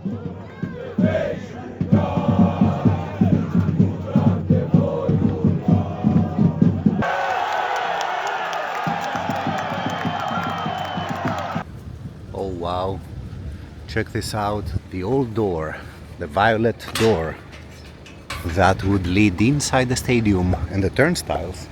Oh wow, check this out, the old door, the violet door that would lead inside the stadium and the turnstiles.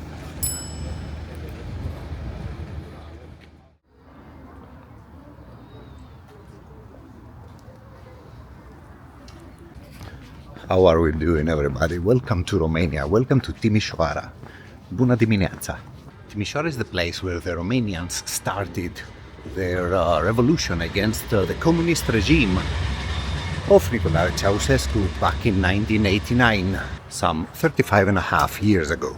How are we doing, everybody? Welcome to Romania, welcome to Timișoara. Bună dimineața! Timișoara is the place where the Romanians started their revolution against the communist regime of Nicolae Ceausescu back in 1989, some 35 and a half years ago.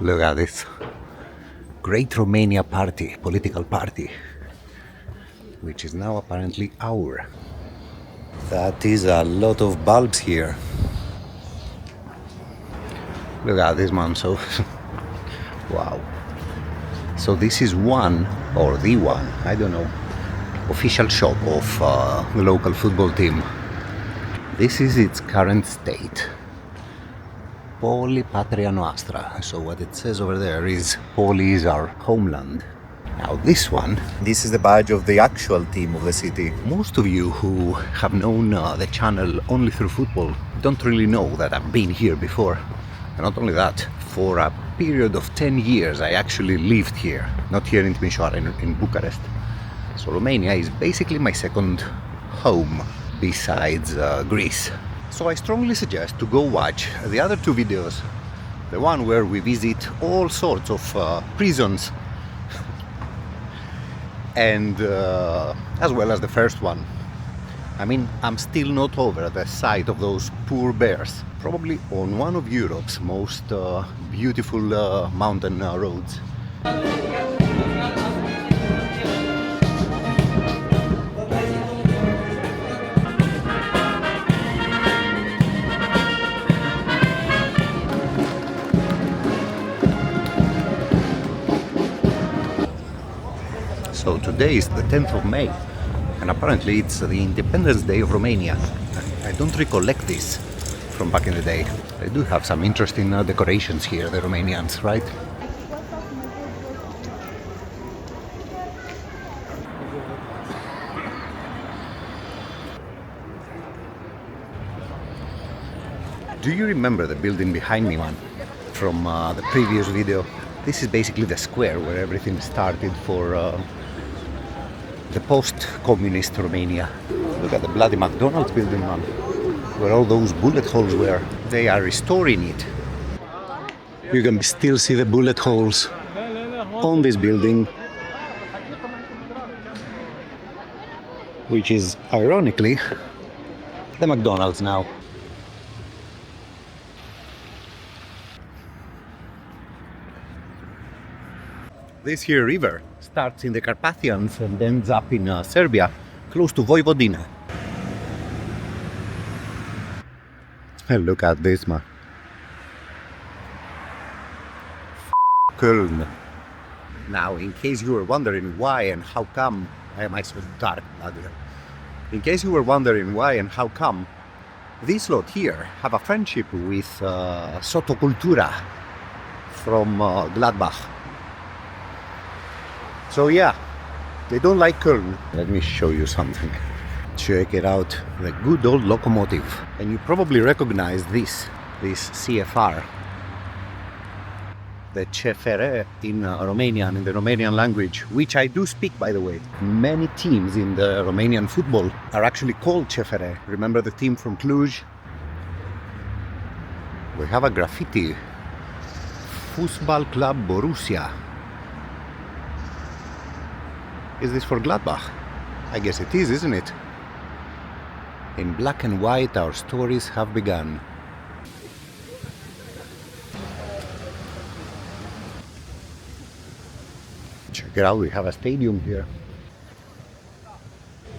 Look at this Great Romania Party, political party, which is now apparently our. That is a lot of bulbs here. Look at this, man, so wow. So this is one, or the one, I don't know, official shop of the local football team. This is its current state. Poli Patria Noastră. So what it says over there is Poli is our homeland. Now this one, this is the badge of the actual team of the city. Most of you who have known the channel only through football don't really know that I've been here before. And not only that, for a period of 10 years I actually lived here, not here in Timișoara, in Bucharest. So Romania is basically my second home besides Greece. So I strongly suggest to go watch the other two videos. The one where we visit all sorts of prisons and as well as the first one. I mean, I'm still not over the sight of those poor bears, probably on one of Europe's most beautiful mountain roads. So today is the 10th of May, and apparently it's the Independence Day of Romania. I don't recollect this from back in the day. They do have some interesting decorations here, the Romanians, right? Do you remember the building behind me, man, from the previous video? This is basically the square where everything started for the post-communist Romania. Look at the bloody McDonald's building, man, where all those bullet holes were. They are restoring it. You can still see the bullet holes on this building, which is ironically the McDonald's now. This here river starts in the Carpathians and ends up in Serbia, close to Vojvodina. And look at this, man. Köln. Now, in case you were wondering why and how come, why am I so dark? In case you were wondering why and how come, this lot here have a friendship with Sotocultura from Gladbach. So yeah, they don't like Köln. Let me show you something. Check it out, the good old locomotive. And you probably recognize this CFR. The CFR in Romanian, in the Romanian language, which I do speak, by the way. Many teams in the Romanian football are actually called CFR. Remember the team from Cluj? We have a graffiti. Fußball Club Borussia. Is this for Gladbach? I guess it is, isn't it? In black and white, our stories have begun. Check it out, we have a stadium here.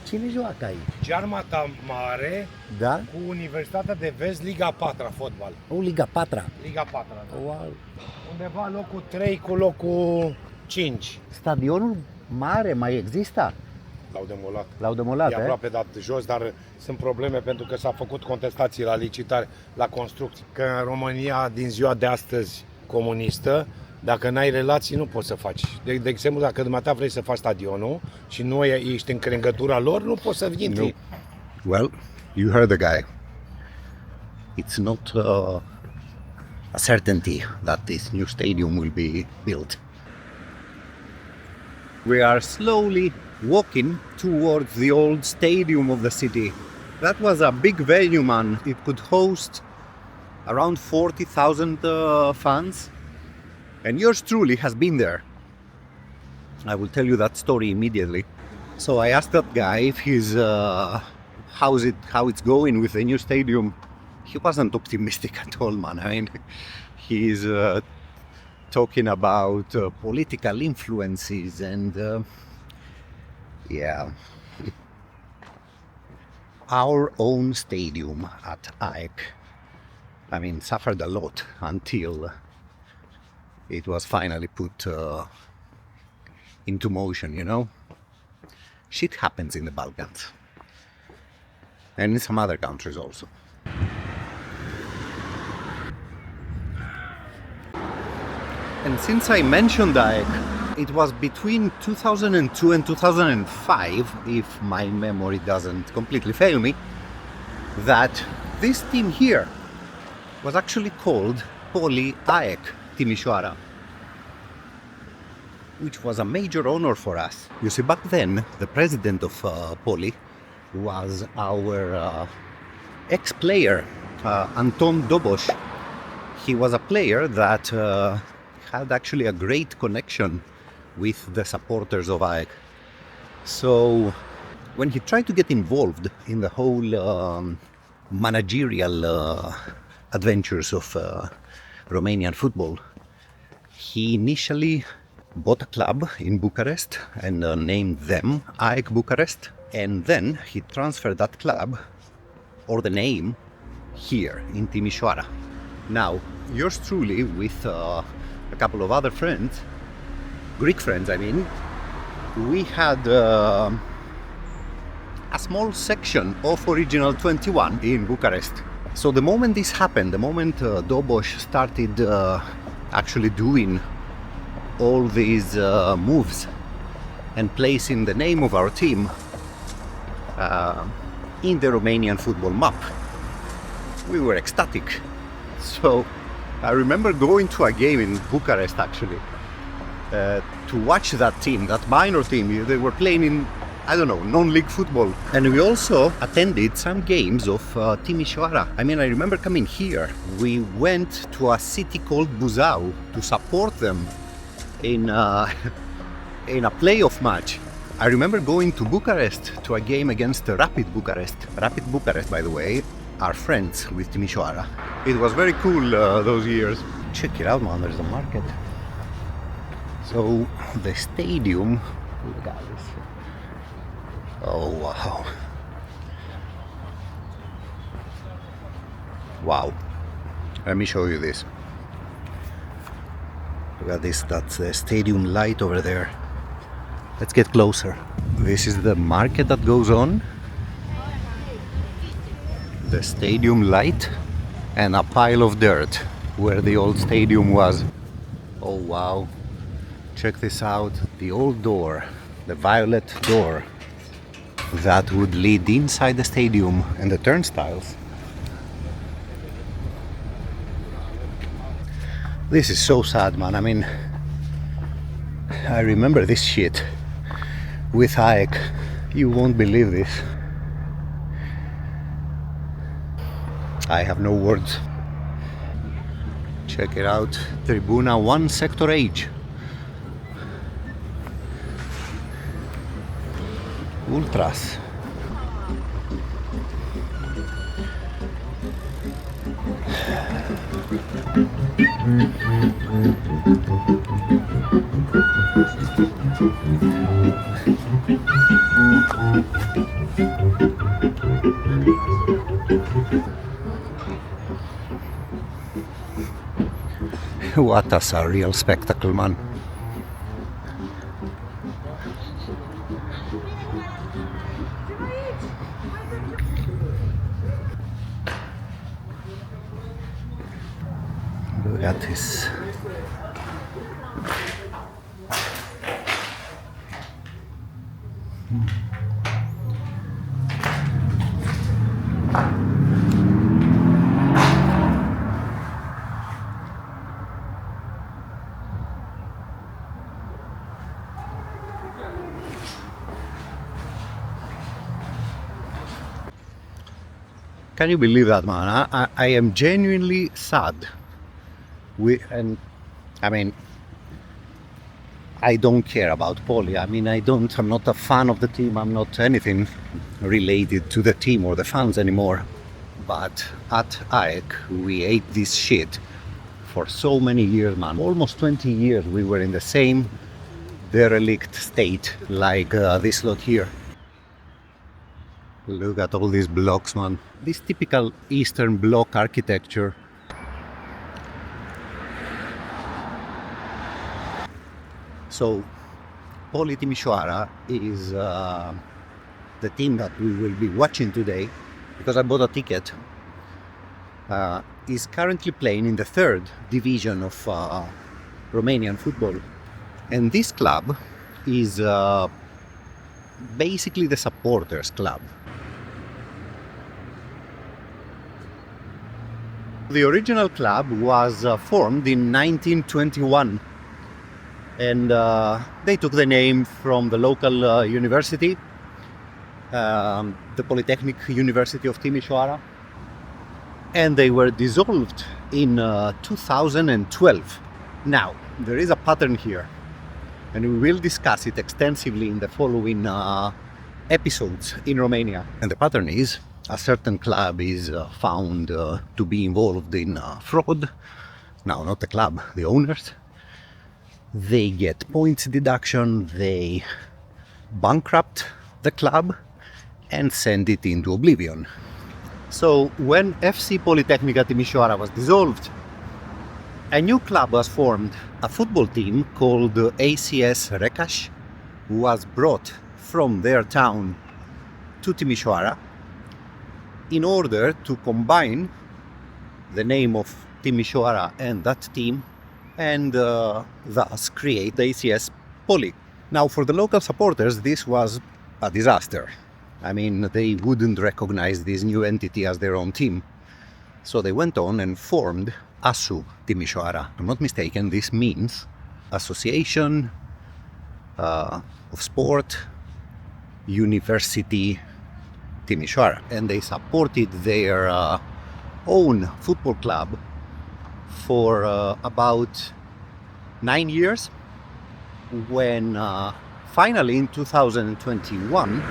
Cine joacă aici? Armata Mare, Da? cu Universitatea de Vest, Liga 4 fotbal. Oh, Liga 4. Liga 4, da. Wow. Undeva locul 3 cu locul 5. Stadionul mare mai există? l-au demolat. L-au demolat, E aproape dat jos, dar sunt probleme pentru că s-a făcut contestații la licitare, la construcții. Că în România, din ziua de astăzi comunistă, dacă n-ai relații, nu poți să faci. De exemplu, dacă dumneata vrei să faci stadionul și nu ești în crengătura lor, nu poți să intri. No. Well, you heard the guy. It's not a certainty that this new stadium will be built. We are slowly walking towards the old stadium of the city. That was a big venue, man. It could host around 40,000 fans. And yours truly has been there. I will tell you that story immediately. So I asked that guy if he's how it's going with the new stadium. He wasn't optimistic at all, man. I mean, he's talking about political influences and yeah. Our own stadium at AEK, I mean, suffered a lot until it was finally put into motion, you know? Shit happens in the Balkans. And in some other countries also. And since I mentioned AEK, it was between 2002 and 2005, if my memory doesn't completely fail me, that this team here was actually called Poli AEK Timișoara, which was a major honor for us. You see, back then, the president of Poli was our ex-player, Anton Dobos. He was a player that had actually a great connection with the supporters of AEK. So when he tried to get involved in the whole managerial adventures of Romanian football, he initially bought a club in Bucharest and named them AEK Bucharest, and then he transferred that club or the name here in Timișoara. Now, yours truly with a couple of other friends, Greek friends I mean, we had a small section of Original 21 in Bucharest. So the moment this happened, the moment Dobos started actually doing all these moves and placing the name of our team in the Romanian football map, we were ecstatic. So I remember going to a game in Bucharest actually to watch that team, that minor team. They were playing in, I don't know, non-league football. And we also attended some games of Timișoara. I mean, I remember coming here. We went to a city called Buzău to support them in a playoff match. I remember going to Bucharest to a game against Rapid Bucharest. Rapid Bucharest, by the way, are friends with Timișoara. It was very cool those years. Check it out, man, there's a market. So the stadium, look at this. Oh wow. Wow. Let me show you this. Look at this, that's the stadium light over there. Let's get closer. This is the market that goes on. The stadium light and a pile of dirt where the old stadium was. Oh wow. Check this out. The old door, the violet door that would lead inside the stadium and the turnstiles. This is so sad, man. I mean, I remember this shit with AEK. You won't believe this. I have no words. Check it out. Tribuna 1 Sector H. Ultras. What a surreal spectacle, man. at this. Can you believe that, man? I am genuinely sad. I don't care about Poli. I'm not a fan of the team. I'm not anything related to the team or the fans anymore. But at AEK, we ate this shit for so many years, man. Almost 20 years we were in the same derelict state like this lot here. Look at all these blocks, man. This typical Eastern Bloc architecture. So, Poli Timișoara is the team that we will be watching today, because I bought a ticket. Is currently playing in the third division of Romanian football. And this club is basically the supporters club. The original club was formed in 1921, and they took the name from the local university, the Polytechnic University of Timișoara, and they were dissolved in 2012. Now, there is a pattern here, and we will discuss it extensively in the following episodes in Romania. And the pattern is, a certain club is found to be involved in fraud. Now, not the club, the owners. They get points deduction, they bankrupt the club and send it into oblivion. So when FC Politehnica Timișoara was dissolved, a new club was formed. A football team called ACS Recaș was brought from their town to Timișoara in order to combine the name of Timișoara and that team, and thus create the ACS Poli. Now, for the local supporters, this was a disaster. I mean, they wouldn't recognize this new entity as their own team. So they went on and formed ASU Timișoara. I'm not mistaken, this means Association of Sport University Timișoara. And they supported their own football club for about 9 years, when finally in 2021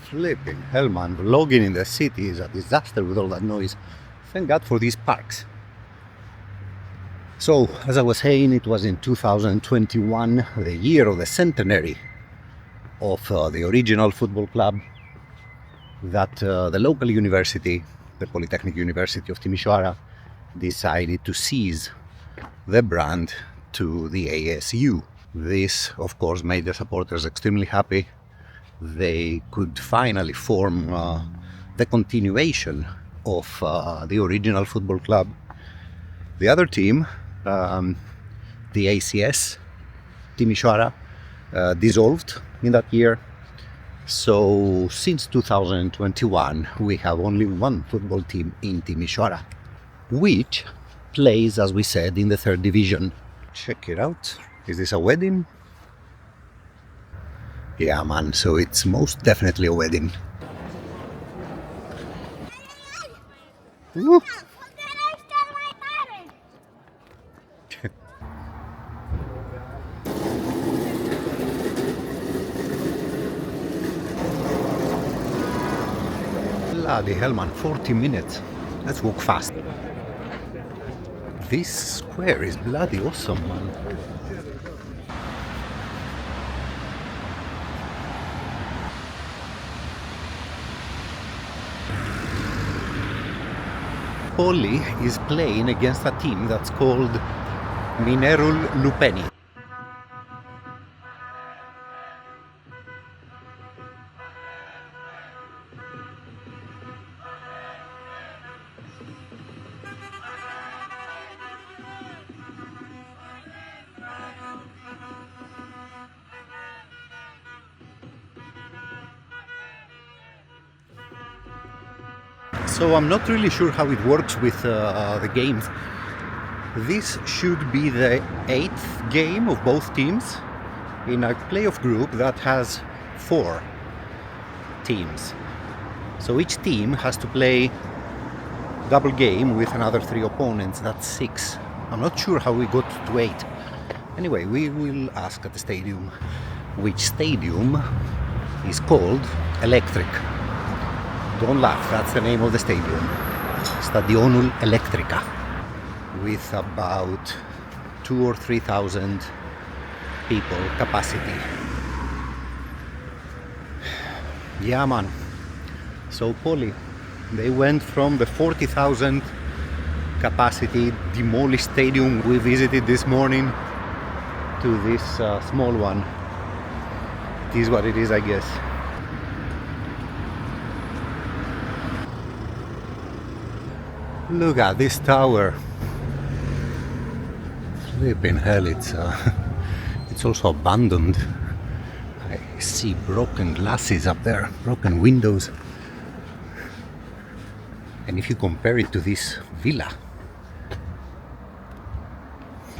flipping hell, man, vlogging in the city is a disaster with all that noise. Thank God for these parks. So, as I was saying, it was in 2021, the year of the centenary of the original football club, that the local university, the Polytechnic University of Timișoara, decided to seize the brand to the ASU. This, of course, made the supporters extremely happy. They could finally form the continuation of the original football club. The other team, the ACS Timișoara, dissolved in that year. So since 2021 we have only one football team in Timișoara, which plays, as we said, in the third division. Check it out. Is this a wedding? Yeah, man, so it's most definitely a wedding. Woo. Bloody hell, man, 40 minutes. Let's walk fast. This square is bloody awesome, man. Poli is playing against a team that's called Minerul Lupeni. So I'm not really sure how it works with the games. This should be the 8th game of both teams in a playoff group that has 4 teams. So each team has to play double game with another 3 opponents. That's 6. I'm not sure how we got to 8. Anyway, we will ask at the stadium which stadium is called Electric. Don't laugh, that's the name of the stadium. Stadionul Electrica. With about 2,000 or 3,000 people capacity. Yeah, man. So Poli, they went from the 40,000 capacity demolished stadium we visited this morning to this small one. It is what it is, I guess. Look at this tower. Flipping hell, it's also abandoned. I see broken glasses up there, broken windows. And if you compare it to this villa,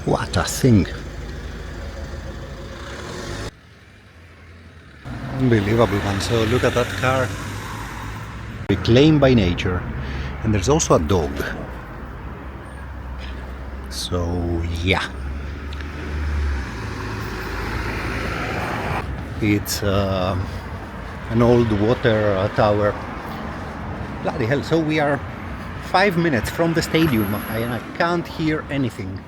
what a thing! Unbelievable, man. So look at that car. Reclaimed by nature. And there's also a dog. So yeah. It's an old water tower. Bloody hell. So we are 5 minutes from the stadium and I can't hear anything.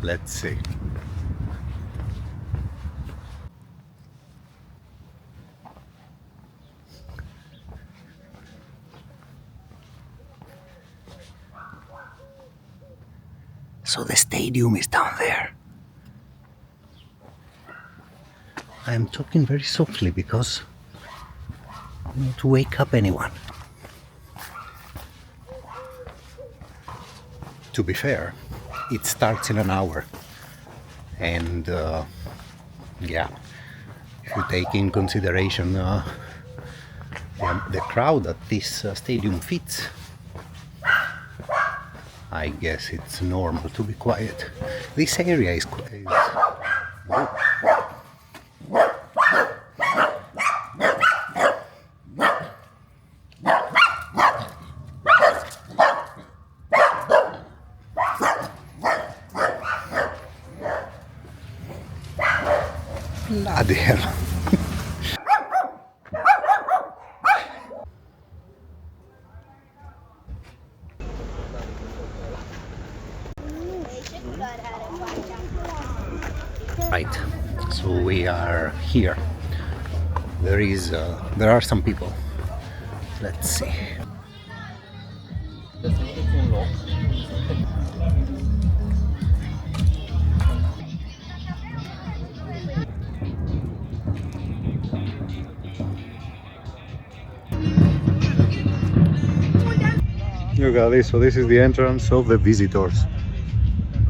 Let's see. So the stadium is down there. I am talking very softly because I don't want to wake up anyone. To be fair, it starts in an hour. And yeah, if you take in consideration the crowd that this stadium fits, I guess it's normal to be quiet. This area is quiet. Bloody hell. Right, so we are here. There are some people. Let's see. Look at this, so this is the entrance of the visitors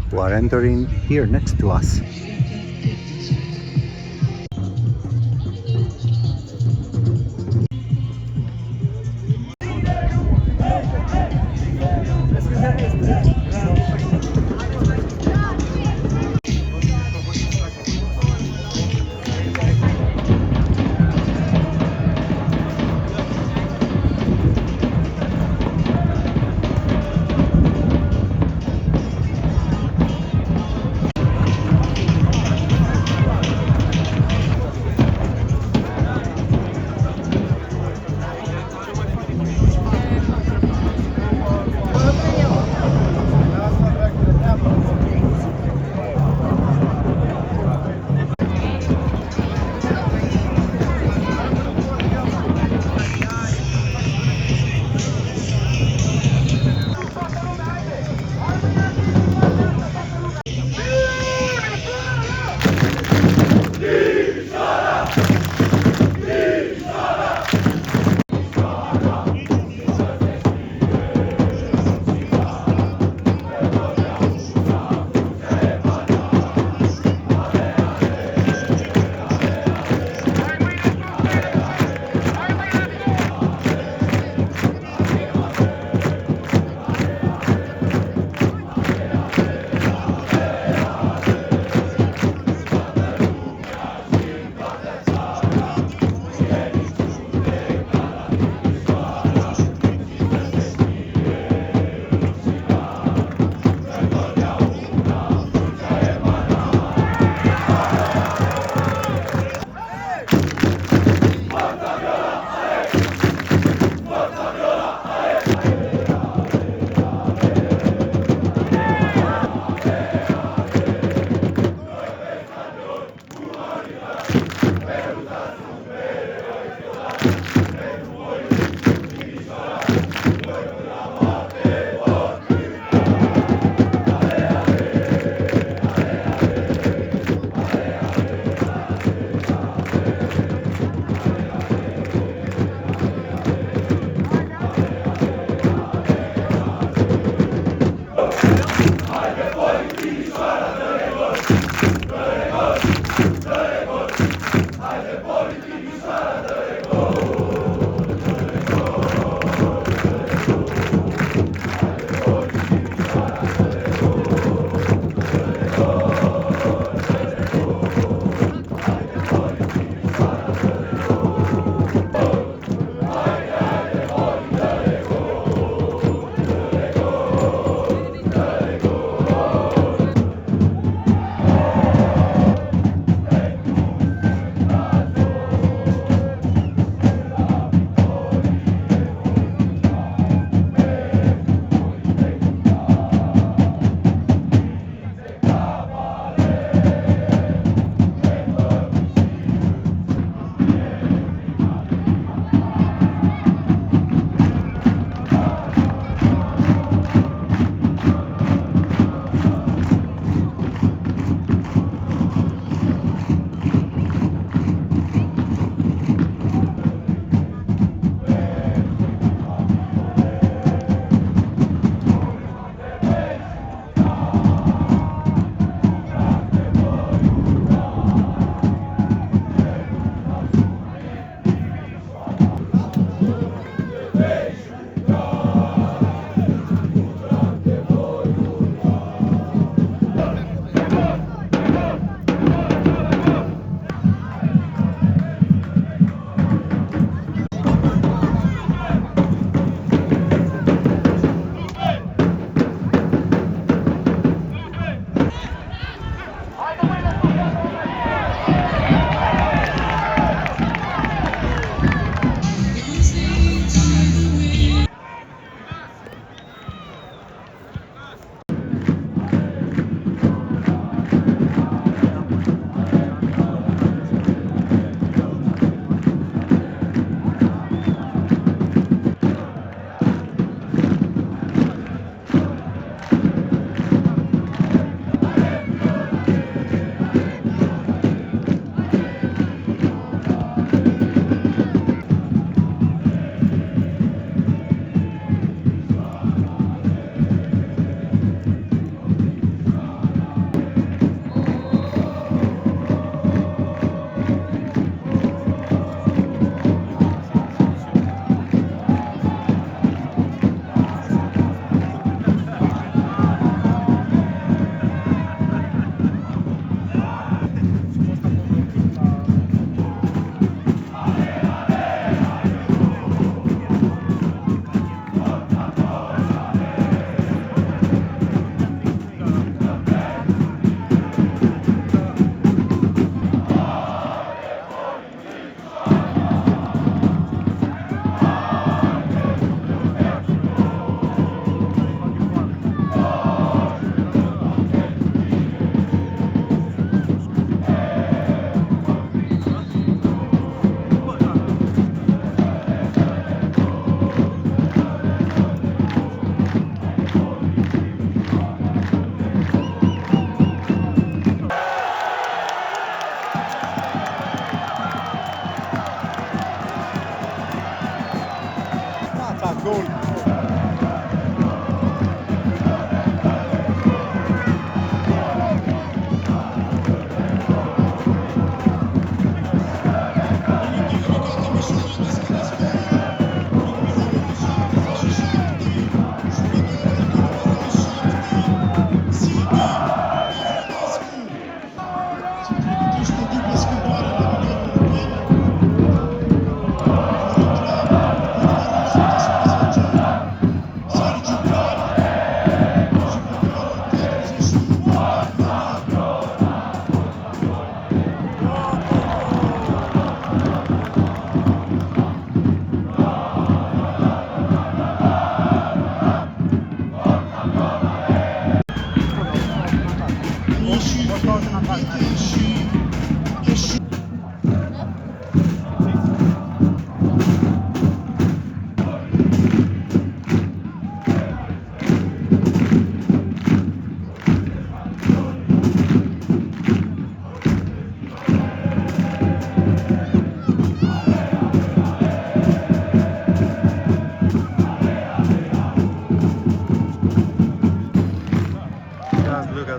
who are entering here next to us.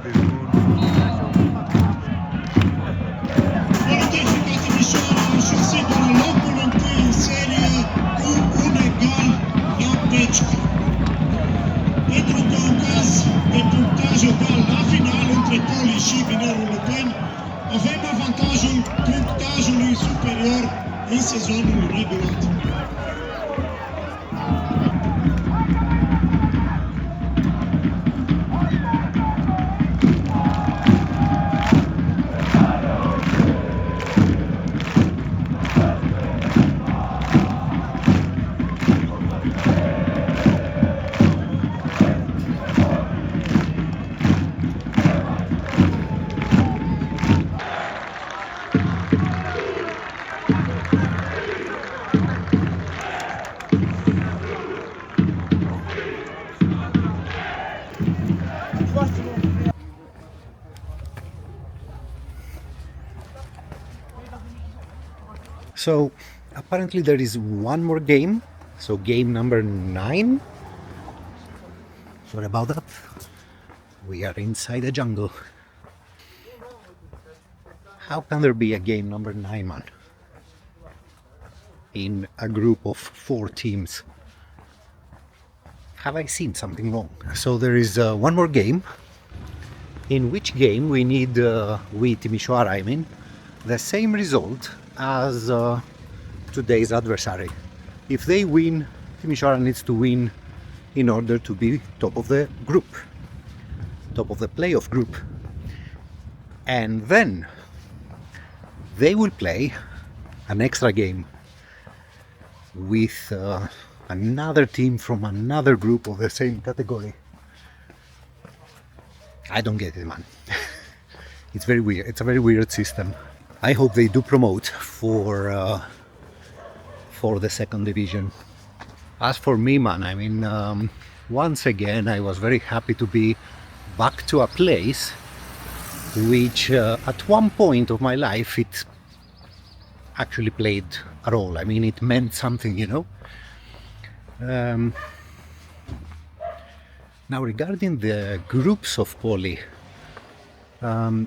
is good. Politehnica Timișoara își asigură locul întâi în serie cu un egal la pecică. Pentru că în caz de punctaj egal la final între Poli și Minerul Lupeni, avem avantajul punctajului superior în sezonul regulat. So apparently there is one more game, so game number 9. Sorry about that. We are inside the jungle. How can there be a game number 9, man? In a group of 4 teams. Have I seen something wrong? So there is one more game, in which game we need, we Timișoara I mean, the same result as today's adversary. If they win, Timișoara needs to win in order to be top of the group, top of the playoff group. And then they will play an extra game with another team from another group of the same category. I don't get it, man. It's very weird. It's a very weird system. I hope they do promote for the second division. As for me, man, I mean, once again, I was very happy to be back to a place which at one point of my life it actually played a role. I mean, it meant something, you know. Now, regarding the groups of Poli, I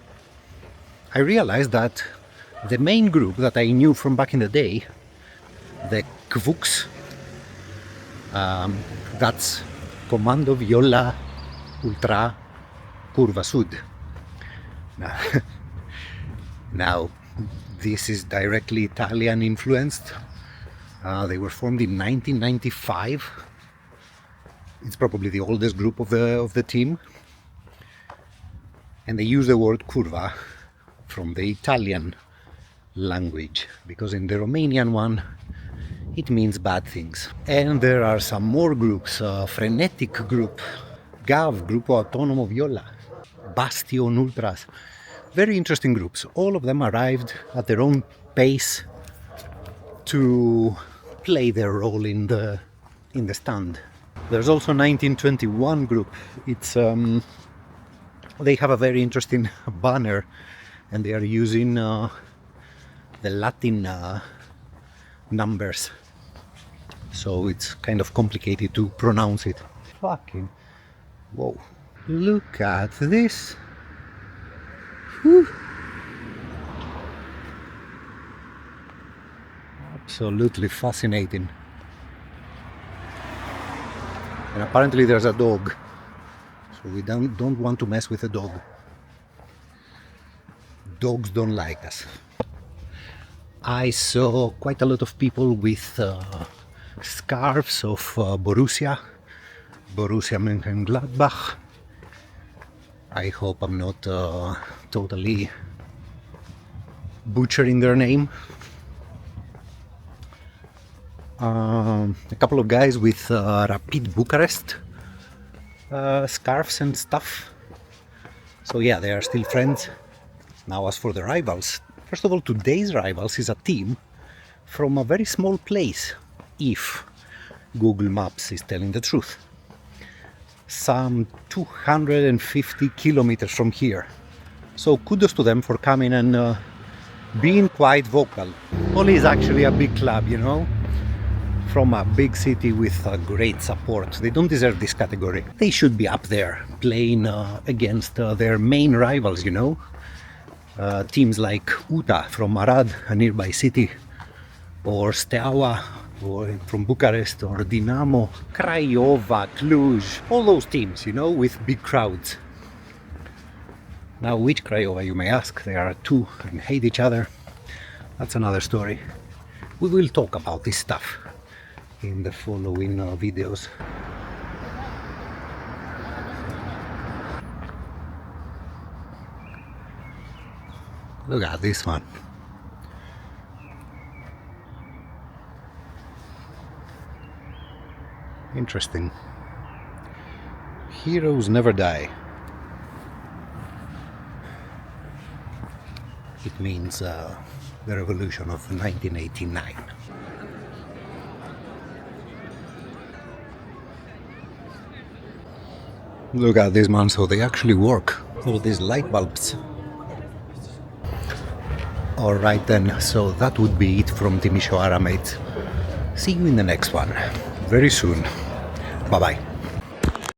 realized that the main group that I knew from back in the day, the KVUX, that's Comando Viola Ultra Curva Sud. Now, this is directly Italian influenced. They were formed in 1995. It's probably the oldest group of the team, and they use the word curva from the Italian language, because in the Romanian one it means bad things. And there are some more groups, Frenetic Group, GAV, Gruppo Autonomo Viola, Bastion Ultras. Very interesting groups. All of them arrived at their own pace to play their role in the stand. There's also 1921 group. It's they have a very interesting banner, and they are using the Latin numbers, so it's kind of complicated to pronounce it. Fucking whoa, look at this. Whew. Absolutely fascinating. And apparently there's a dog, so we don't want to mess with a dog. Dogs don't like us. I saw quite a lot of people with scarves of Borussia Mönchengladbach. I hope I'm not totally butchering their name. A couple of guys with Rapid Bucharest scarves and stuff. So yeah, they are still friends. Now, as for the rivals, first of all, today's rivals is a team from a very small place, if Google Maps is telling the truth. Some 250 kilometers from here. So kudos to them for coming and being quite vocal. Poli is actually a big club, you know. from a big city with great support. They don't deserve this category. They should be up there playing against their main rivals, you know. Teams like Uta from Arad, a nearby city, or Steaua or from Bucharest, or Dinamo, Craiova, Cluj, all those teams, you know, with big crowds. Now, which Craiova, you may ask? There are two and hate each other. That's another story. We will talk about this stuff in the following videos. Look at this one. Interesting. Heroes never die. It means the revolution of 1989. Look at this, man, so they actually work. All these light bulbs. Alright then, so that would be it from Timișoara, mates. See you in the next one, very soon. Bye bye.